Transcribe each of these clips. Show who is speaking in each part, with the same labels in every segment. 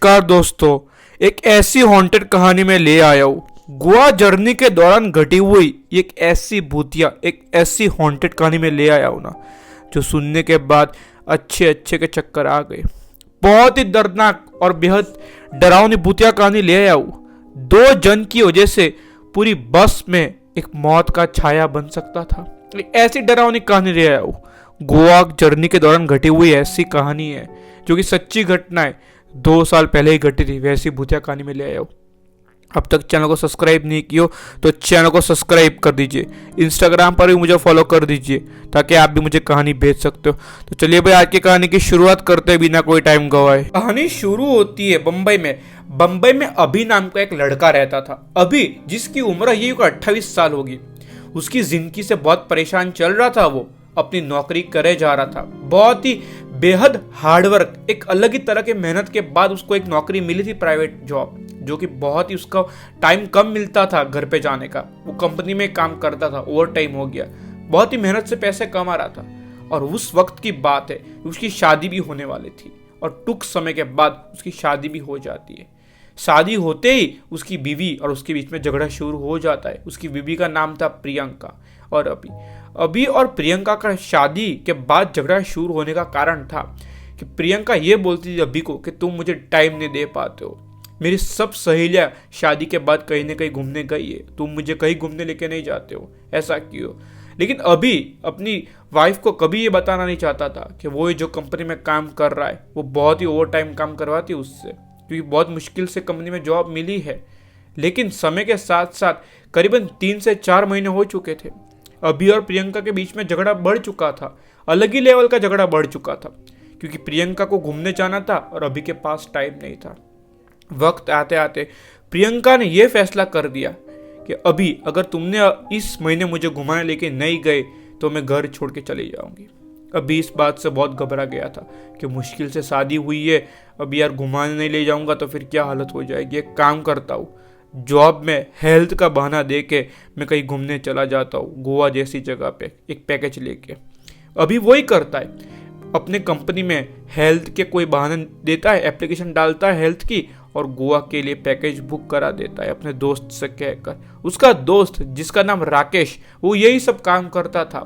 Speaker 1: नमस्कार दोस्तों, एक ऐसी हॉन्टेड कहानी में ले आया हूँ। गोवा जर्नी के दौरान घटी हुई एक ऐसी भूतिया, एक ऐसी हॉन्टेड कहानी में ले आया हूँ ना, जो सुनने के बाद अच्छे अच्छे के चक्कर आ गए। बहुत ही दर्दनाक और बेहद डरावनी भूतिया कहानी ले आया हूँ। 2 जन की वजह से पूरी बस में एक मौत का छाया बन सकता था। एक ऐसी डरावनी कहानी ले आया हूँ। गोवा जर्नी के दौरान घटी हुई ऐसी कहानी है जो कि सच्ची घटना है, 2 साल पहले ही घटी थी। वैसी भूतिया कहानी में ले आया हूँ। अब तक चैनल को सब्सक्राइब नहीं किया तो चैनल को सब्सक्राइब कर दीजिए। इंस्टाग्राम पर भी मुझे फॉलो कर दीजिए ताकि आप भी मुझे कहानी भेज सकते हो। तो चलिए भाई, आज की कहानी की शुरुआत करते हैं बिना कोई टाइम गवाए। कहानी शुरू होती है बम्बई में। बम्बई में अभी नाम का एक लड़का रहता था। अभी जिसकी उम्र ये 28 साल होगी। उसकी जिंदगी से बहुत परेशान चल रहा था। वो अपनी नौकरी करे जा रहा था। बहुत ही बेहद हार्डवर्क, एक अलग ही तरह के मेहनत के बाद उसको एक नौकरी मिली थी, प्राइवेट जॉब, जो कि बहुत ही उसका टाइम कम मिलता था घर पे जाने का। वो कंपनी में काम करता था, ओवर टाइम हो गया। बहुत ही मेहनत से पैसे कमा रहा था। और उस वक्त की बात है, उसकी शादी भी होने वाली थी और टुक समय के बाद उसकी शादी भी हो जाती है। शादी होते ही उसकी बीवी और उसके बीच में झगड़ा शुरू हो जाता है। उसकी बीवी का नाम था प्रियंका। और अभी और प्रियंका का शादी के बाद झगड़ा शुरू होने का कारण था कि प्रियंका ये बोलती थी अभी को कि तुम मुझे टाइम नहीं दे पाते हो। मेरी सब सहेलियां शादी के बाद कहीं ना कहीं घूमने गई है, तुम मुझे कहीं घूमने लेके नहीं जाते हो, ऐसा क्यों। लेकिन अभी अपनी वाइफ को कभी ये बताना नहीं चाहता था कि वो जो कंपनी में काम कर रहा है वो बहुत ही ओवर टाइम काम करवाती है उससे, क्योंकि बहुत मुश्किल से कंपनी में जॉब मिली है। लेकिन समय के साथ साथ करीबन 3 से 4 महीने हो चुके थे। अभी और प्रियंका के बीच में झगड़ा बढ़ चुका था। अलग ही लेवल का झगड़ा बढ़ चुका था, क्योंकि प्रियंका को घूमने जाना था और अभी के पास टाइम नहीं था। वक्त आते आते प्रियंका ने यह फैसला कर दिया कि अभी अगर तुमने इस महीने मुझे घुमाने लेके नहीं गए तो मैं घर छोड़ के चली जाऊंगी। अभी इस बात से बहुत घबरा गया था कि मुश्किल से शादी हुई है, अभी यार घुमाने नहीं ले जाऊंगा तो फिर क्या हालत हो जाएगी। एक काम करता हूँ, जॉब में हेल्थ का बहाना दे के मैं कहीं घूमने चला जाता हूँ, गोवा जैसी जगह पे एक पैकेज लेके। अभी वही करता है, अपने कंपनी में हेल्थ के कोई बहाना देता है, एप्लीकेशन डालता है हेल्थ की और गोवा के लिए पैकेज बुक करा देता है अपने दोस्त से कहकर। उसका दोस्त जिसका नाम राकेश, वो यही सब काम करता था।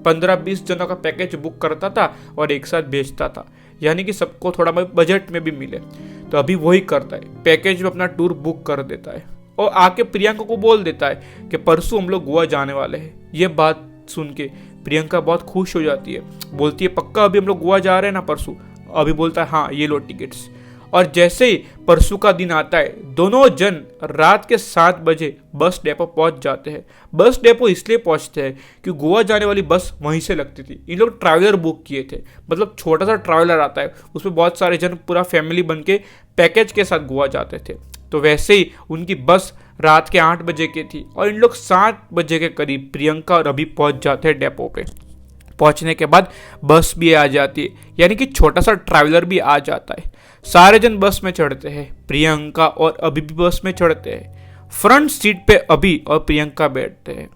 Speaker 1: 15-20 जनों का पैकेज बुक करता था और एक साथ बेचता था, यानी कि सबको थोड़ा बजट में भी मिले। तो अभी वही करता है, पैकेज में अपना टूर बुक कर देता है और आके प्रियंका को बोल देता है कि परसों हम लोग गोवा जाने वाले हैं। ये बात सुन के प्रियंका बहुत खुश हो जाती है, बोलती है पक्का अभी हम लोग गोवा जा रहे हैं ना परसों। अभी बोलता है हाँ, ये लो टिकट्स। और जैसे ही परसों का दिन आता है, दोनों जन रात के 7 बजे बस डेपो पहुंच जाते हैं। बस डेपो इसलिए पहुंचते हैं कि गोवा जाने वाली बस वहीं से लगती थी। इन लोग ट्रैवलर बुक किए थे, मतलब छोटा सा ट्रैवलर आता है, उसमें बहुत सारे जन पूरा फैमिली बन के पैकेज के साथ गोवा जाते थे। तो वैसे ही उनकी बस रात के 8 बजे की थी और इन लोग 7 बजे के करीब प्रियंका और अभी पहुंच जाते हैं डेपो पे। पहुंचने के बाद बस भी आ जाती है, यानी कि छोटा सा ट्रैवलर भी आ जाता है। सारे जन बस में चढ़ते हैं, प्रियंका और अभी भी बस में चढ़ते हैं। फ्रंट सीट पे अभी और प्रियंका बैठते हैं।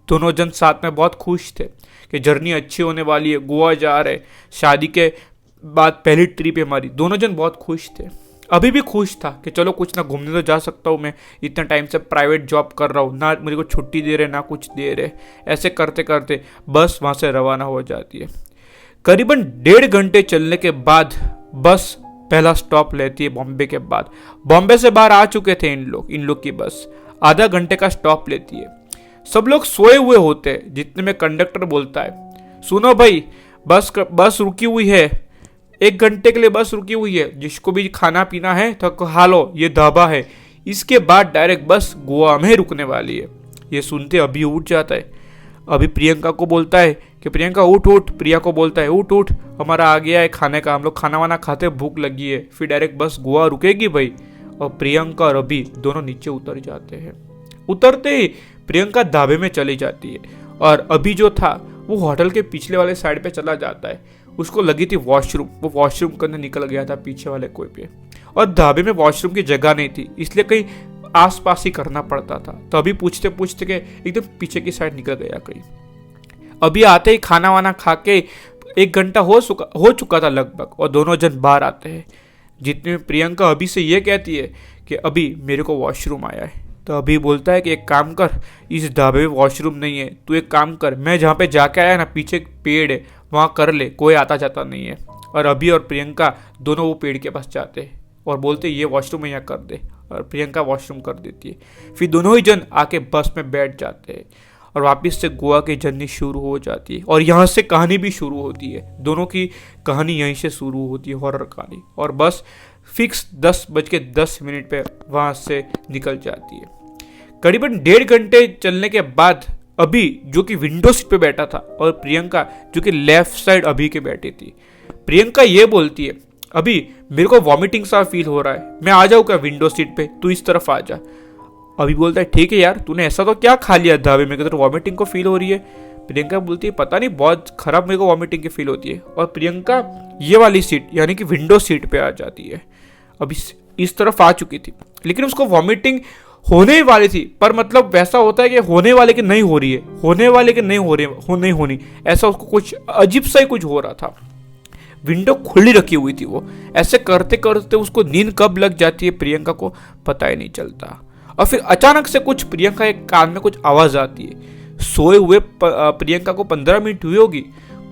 Speaker 1: दोनों जन साथ में बहुत खुश थे कि जर्नी अच्छी होने वाली है, गोवा जा रहे, शादी के बाद पहली ट्रिप है हमारी। दोनों जन बहुत खुश थे। अभी भी खुश था कि चलो कुछ ना घूमने तो जा सकता हूँ, मैं इतने टाइम से प्राइवेट जॉब कर रहा हूँ, ना मेरे को छुट्टी दे रहे ना कुछ दे रहे। ऐसे करते करते बस वहाँ से रवाना हो जाती है। करीबन 1.5 घंटे चलने के बाद बस पहला स्टॉप लेती है बॉम्बे के बाद। बॉम्बे से बाहर आ चुके थे इन लोग की बस आधा घंटे का स्टॉप लेती है। सब लोग सोए हुए होते हैं, जितने में कंडक्टर बोलता है सुनो भाई, बस रुकी हुई है, 1 घंटे के लिए बस रुकी हुई है, जिसको भी खाना पीना है तो खा लो, ये ढाबा है, इसके बाद डायरेक्ट बस गोवा में रुकने वाली है। ये सुनते अभी उठ जाता है। अभी प्रियंका को बोलता है कि प्रियंका उठ उठ। प्रिया को बोलता है उठ उठ, हमारा आ गया है खाने का, हम लोग खाना वाना खाते, भूख लगी है, फिर डायरेक्ट बस गोवा रुकेगी भाई। और प्रियंका और अभी दोनों नीचे उतर जाते हैं। उतरते ही प्रियंका ढाबे में चली जाती है और अभी जो था वो होटल के पिछले वाले साइड पे चला जाता है। उसको लगी थी वॉशरूम, वो वॉशरूम करने निकल गया था पीछे वाले कोई पे, और ढाबे में वॉशरूम की जगह नहीं थी, इसलिए कहीं आसपास ही करना पड़ता था। तो अभी पूछते पूछते के एकदम पीछे की साइड निकल गया कहीं। अभी आते ही खाना वाना खा के 1 घंटा हो चुका था लगभग, और दोनों जन बाहर आते हैं। जितने में प्रियंका अभी से ये कहती है कि अभी मेरे को वॉशरूम आया है, तो अभी बोलता है कि एक काम कर, इस ढाबे में वॉशरूम नहीं है, तू एक काम कर, मैं जहाँ पे जाके आया ना पीछे एक पेड़ है वहाँ कर ले, कोई आता जाता नहीं है। और अभी और प्रियंका दोनों वो पेड़ के पास जाते हैं और बोलते ये वॉशरूम यहाँ कर दे, और प्रियंका वॉशरूम कर देती है। फिर दोनों ही जन आके बस में बैठ जाते हैं और वापस से गोवा की जर्नी शुरू हो जाती है। और यहाँ से कहानी भी शुरू होती है, दोनों की कहानी यहीं से शुरू होती है, हॉरर कहानी। और बस फिक्स 10:10 पे वहाँ से निकल जाती है। करीबन 1.5 घंटे चलने के बाद अभी जो कि विंडो सीट पे बैठा था और प्रियंका जो कि लेफ्ट साइड अभी के बैठी थी, प्रियंका ये बोलती है अभी मेरे को वॉमिटिंग सा फील हो रहा है, मैं आ जाऊँ क्या विंडो सीट पे, तू इस तरफ आ जा। अभी बोलता है ठीक है यार, तूने ऐसा तो क्या खा लिया ढाबे में कि तेरे वॉमिटिंग को फील हो रही है। प्रियंका बोलती है पता नहीं बहुत खराब मेरे को वॉमिटिंग की फील होती है। और प्रियंका ये वाली सीट यानी कि विंडो सीट पे आ जाती है। अभी इस तरफ आ चुकी थी लेकिन उसको वॉमिटिंग होने वाली थी, पर मतलब वैसा होता है कि होने वाले की नहीं हो रही है, होने वाले की नहीं हो रही नहीं होनी, ऐसा उसको कुछ अजीब सा ही कुछ हो रहा था। विंडो खुली रखी हुई थी, वो ऐसे करते करते उसको नींद कब लग जाती है प्रियंका को पता ही नहीं चलता। और फिर अचानक से कुछ प्रियंका के कान में कुछ आवाज आती है। सोए हुए प्रियंका को 15 मिनट हुई होगी,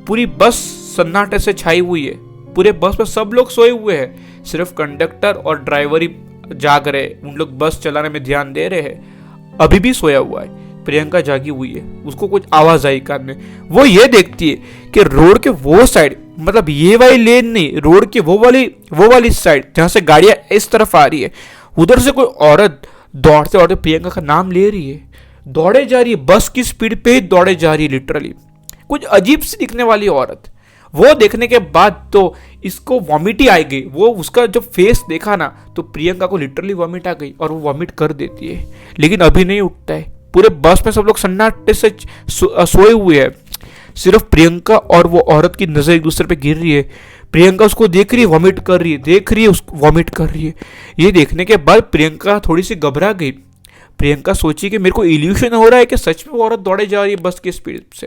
Speaker 1: पूरी बस सन्नाटे से छाई हुई है, पूरे बस में सब लोग सोए हुए हैं, सिर्फ कंडक्टर और ड्राइवर ही जाग रहे, उन लोग बस चलाने में ध्यान दे रहे हैं। अभी भी सोया हुआ है, प्रियंका जागी हुई है, उसको कुछ आवाज आई कान में। वो ये देखती है कि रोड के वो साइड, मतलब ये वाली लेन नहीं, रोड के वो वाली साइड जहां से गाड़ियां इस तरफ आ रही है, उधर से कोई औरत दौड़ते दौड़ते प्रियंका का नाम ले रही है, दौड़े जा रही है, बस की स्पीड पे ही दौड़े जा रही है लिटरली। कुछ अजीब सी दिखने वाली औरत। वो देखने के बाद तो इसको वॉमिट ही आ गई। वो उसका जब फेस देखा ना तो प्रियंका को लिटरली वॉमिट आ गई और वो वॉमिट कर देती है, लेकिन अभी नहीं उठता है। पूरे बस में सब लोग सन्नाटे से सोए हुए हैं, सिर्फ प्रियंका और वो औरत की नजर एक दूसरे पे गिर रही है। प्रियंका उसको देख रही है, वॉमिट कर रही है, देख रही है, उसको वॉमिट कर रही है। ये देखने के बाद प्रियंका थोड़ी सी घबरा गई। प्रियंका सोची कि मेरे को इल्यूशन हो रहा है कि सच में वो औरत दौड़े जा रही है बस की स्पीड से।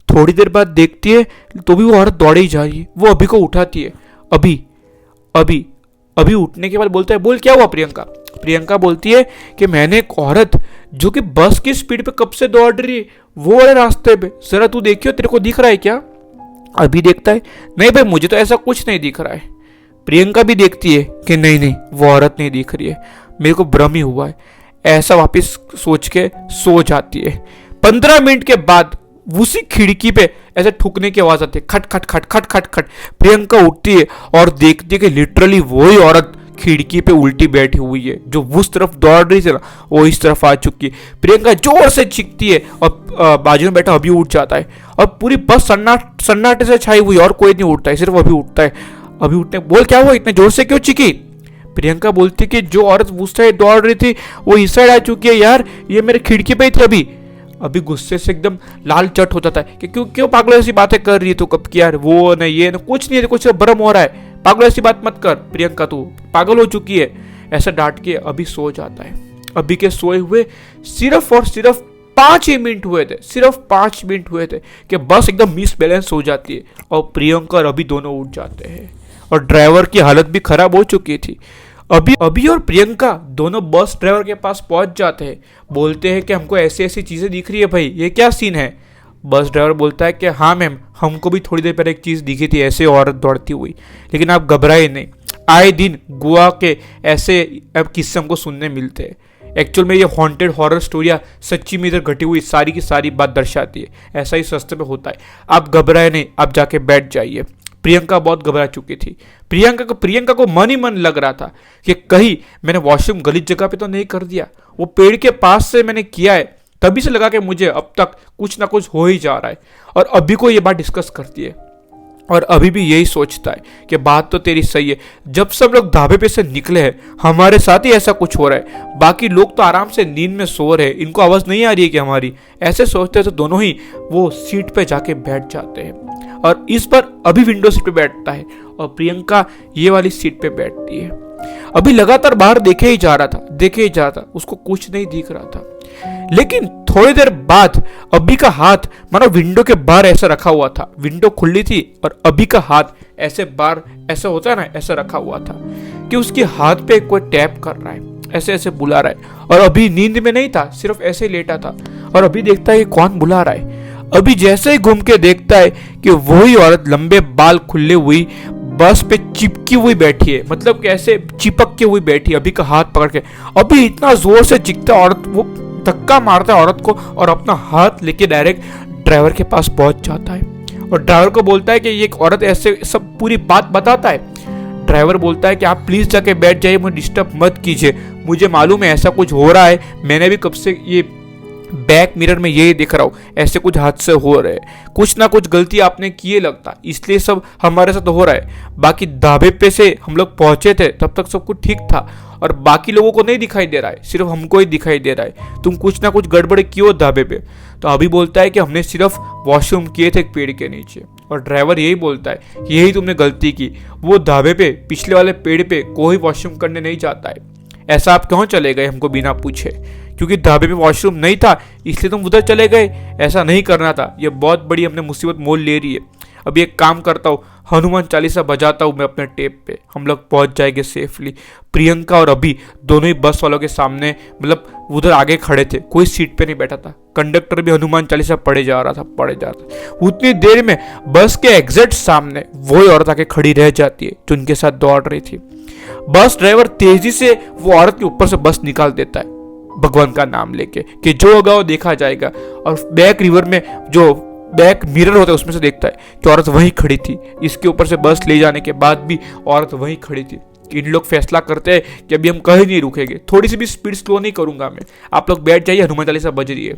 Speaker 1: थोड़ी देर बाद देखती है तो भी वो औरत दौड़े ही जा रही है। वो अभी को उठाती है। अभी उठने के बाद बोलता है बोल क्या हुआ प्रियंका। प्रियंका बोलती है कि मैंने एक औरत जो कि बस की स्पीड पे कब से दौड़ रही है वो वाले रास्ते पे, जरा तू देखियो तेरे को दिख रहा है क्या। अभी देखता है नहीं भाई मुझे तो ऐसा कुछ नहीं दिख रहा है। प्रियंका भी देखती है कि नहीं वो औरत नहीं दिख रही है, मेरे को भ्रम ही हुआ है, ऐसा वापस सोच के सो जाती है। 15 मिनट के बाद उसी खिड़की पे ऐसे ठुकने की आवाज आती है, खट खट खट खट खट खट। प्रियंका उठती है और देखती है कि लिटरली वही औरत खिड़की पे उल्टी बैठी हुई है, जो उस तरफ दौड़ रही थी ना वो इस तरफ आ चुकी है। प्रियंका जोर से चीखती है और बाजू में बैठा अभी उठ जाता है और पूरी बस सन्नाटे से छाई हुई और कोई नहीं उठता है, सिर्फ अभी उठता है। अभी उठने बोल क्या हुआ, इतने जोर से क्यों चीखी। प्रियंका बोलती कि जो औरत उस साइड दौड़ रही थी वो इस साइड आ चुकी है यार, ये मेरे खिड़की पे ही थी। अभी गुस्से से एकदम लाल चट हो जाता है कि क्यों पागल ऐसी बातें कर रही है तू, कब की यार, वो नहीं ये नहीं, कुछ नहीं है, कुछ भ्रम हो रहा है, पागल ऐसी बात मत कर प्रियंका, तू पागल हो चुकी है। ऐसा डांट के अभी सो जाता है। अभी के सोए हुए सिर्फ और सिर्फ 5 ही मिनट हुए थे, सिर्फ 5 मिनट हुए थे कि बस एकदम मिस बैलेंस हो जाती है और प्रियंका और अभी दोनों उठ जाते हैं और ड्राइवर की हालत भी खराब हो चुकी थी। अभी और प्रियंका दोनों बस ड्राइवर के पास पहुंच जाते हैं, बोलते हैं कि हमको ऐसी ऐसी चीजें दिख रही है भाई, ये क्या सीन है। बस ड्राइवर बोलता है कि हाँ मैम, हमको भी थोड़ी देर पहले एक चीज दिखी थी, ऐसे औरत दौड़ती हुई, लेकिन आप घबराए नहीं, आए दिन गोवा के ऐसे अब किस्से हमको सुनने मिलते हैं। एक्चुअल में ये हॉन्टेड हॉरर स्टोरियाँ सच्ची में इधर घटी हुई सारी की सारी बात दर्शाती है, ऐसा ही सस्ते में होता है, आप घबराए नहीं, आप जाके बैठ जाइए। प्रियंका बहुत घबरा चुकी थी। प्रियंका को मन ही मन लग रहा था कि कहीं मैंने वॉशरूम गलत जगह पे तो नहीं कर दिया, वो पेड़ के पास से मैंने किया है, तभी से लगा कि मुझे अब तक कुछ ना कुछ हो ही जा रहा है। और अभी को ये बात डिस्कस करती है और अभी भी यही सोचता है कि बात तो तेरी सही है, जब सब लोग ढाबे पे से निकले हैं हमारे साथ ही ऐसा कुछ हो रहा है, बाकी लोग तो आराम से नींद में सो रहे हैं, इनको आवाज नहीं आ रही है कि हमारी। ऐसे सोचते तो दोनों ही वो सीट पे जाके बैठ जाते हैं और इस पर अभी विंडो सीट पे बैठता है और प्रियंका ये वाली सीट पे बैठती है। अभी लगातार बाहर देखे ही जा रहा था, उसको कुछ नहीं दिख रहा था, लेकिन थोड़ी देर बाद अभी का हाथ मानो विंडो के बाहर ऐसा रखा हुआ था। विंडो खुली थी और अभी का हाथ ऐसे बाहर, ऐसा होता है ना, ऐसा रखा हुआ था कि उसके हाथ पे कोई टैप कर रहा है, ऐसे ऐसे बुला रहा है। और अभी नींद में नहीं था, सिर्फ ऐसे ही लेटा था और अभी देखता है कि कौन बुला रहा है। अभी जैसे ही घूम के देखता है कि वही औरत लंबे बाल खुले हुई बस पे चिपकी हुई बैठी है, मतलब कैसे चिपक के हुई बैठी है, अभी का हाथ पकड़ के। अभी इतना जोर से चिकता औरत, वो धक्का मारता है औरत को और अपना हाथ लेके डायरेक्ट ड्राइवर के पास पहुंच जाता है और ड्राइवर को बोलता है कि ये एक औरत ऐसे सब पूरी बात बताता है। ड्राइवर बोलता है कि आप प्लीज जाके बैठ जाइए, मुझे डिस्टर्ब मत कीजिए, मुझे मालूम है ऐसा कुछ हो रहा है, मैंने भी कब से ये बैक मिरर में यही दिख रहा हूँ, ऐसे कुछ हादसे हो रहे हैं, कुछ ना कुछ गलती आपने किए लगता, इसलिए सब हमारे साथ हो रहा है। बाकी ढाबे पे से हम लोग पहुंचे थे तब तक सब कुछ ठीक था और बाकी लोगों को नहीं दिखाई दे रहा है, सिर्फ हमको ही दिखाई दे रहा है, तुम कुछ ना कुछ गड़बड़ किए ढाबे पे। तो अभी बोलता है कि हमने सिर्फ वॉशरूम किए थे एक पेड़ के नीचे और ड्राइवर यही बोलता है कि यही तुमने गलती की, वो ढाबे पे पिछले वाले पेड़ पे कोई वॉशरूम करने नहीं जाता है, ऐसा आप क्यों चले गए हमको बिना पूछे, क्योंकि ढाबे में वॉशरूम नहीं था इसलिए तुम उधर चले गए, ऐसा नहीं करना था, ये बहुत बड़ी हमने मुसीबत मोल ले रही है। अभी एक काम करता हूँ, हनुमान चालीसा बजाता हूँ मैं अपने टेप पे, हम लोग पहुंच जाएंगे सेफली। प्रियंका और अभी दोनों ही बस वालों के सामने, मतलब उधर आगे खड़े थे, कोई सीट पे नहीं बैठा था, कंडक्टर भी हनुमान चालीसा पढ़े जा रहा था। उतनी देर में बस के एग्जैक्ट सामने वही औरत आके खड़ी रह जाती है जो उनके साथ दौड़ रही थी। बस ड्राइवर तेजी से वो औरत के ऊपर से बस निकाल देता है भगवान का नाम लेके कि जो होगा वो देखा जाएगा, और बैक रिवर में जो बैक मिरर होता है उसमें से देखता है कि औरत वहीं खड़ी थी। इसके ऊपर से बस ले जाने के बाद भी औरत वहीं खड़ी थी। इन लोग फैसला करते हैं कि अभी हम कहीं नहीं रुकेंगे, थोड़ी सी भी स्पीड स्लो नहीं करूंगा मैं, आप लोग बैठ जाइए, हनुमान चालीसा बज रही है।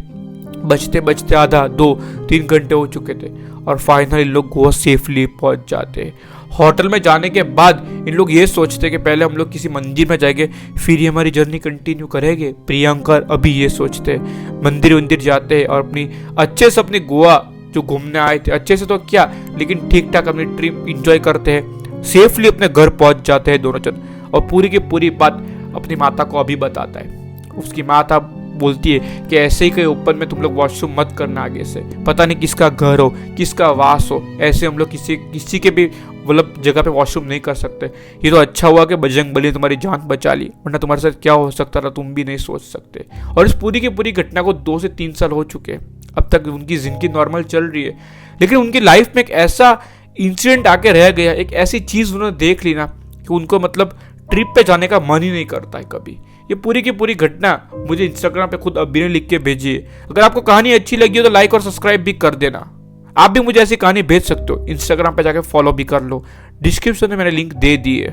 Speaker 1: बजते बजते आधा 2-3 घंटे हो चुके थे और फाइनली लोग गोवा सेफली पहुंच जाते हैं। होटल में जाने के बाद इन लोग ये सोचते कि पहले हम लोग किसी मंदिर में जाएंगे, फिर ही हमारी जर्नी कंटिन्यू करेंगे। प्रियंका अभी ये सोचते मंदिर जाते हैं और अपनी अच्छे से अपनी गोवा जो घूमने आए थे, अच्छे से तो क्या लेकिन ठीक ठाक अपनी ट्रिप इंजॉय करते हैं, सेफली अपने घर पहुंच जाते हैं दोनों जन। और पूरी की पूरी बात अपनी माता को अभी बताता है। उसकी माता बोलती है कि ऐसे ही कहीं ओपन में तुम लोग वॉशरूम मत करना, आगे से पता नहीं किसका घर हो किसका वास हो, ऐसे हम लोग किसी के भी मतलब जगह पे वॉशरूम नहीं कर सकते। ये तो अच्छा हुआ कि बजरंग बली ने तुम्हारी जान बचा ली, वरना तुम्हारे साथ क्या हो सकता था तुम भी नहीं सोच सकते। और इस पूरी की पूरी घटना को 2 से 3 साल हो चुके हैं, अब तक उनकी जिंदगी नॉर्मल चल रही है, लेकिन उनकी लाइफ में एक ऐसा इंसिडेंट आके रह गया, एक ऐसी चीज उन्होंने देख ली ना कि उनको मतलब ट्रिप पे जाने का मन ही नहीं करता है कभी। ये पूरी की पूरी घटना मुझे इंस्टाग्राम पे खुद अभी ने लिख के भेजी है। अगर आपको कहानी अच्छी लगी हो तो लाइक और सब्सक्राइब भी कर देना। आप भी मुझे ऐसी कहानी भेज सकते हो, इंस्टाग्राम पे जाके फॉलो भी कर लो, डिस्क्रिप्शन में मैंने लिंक दे दी है।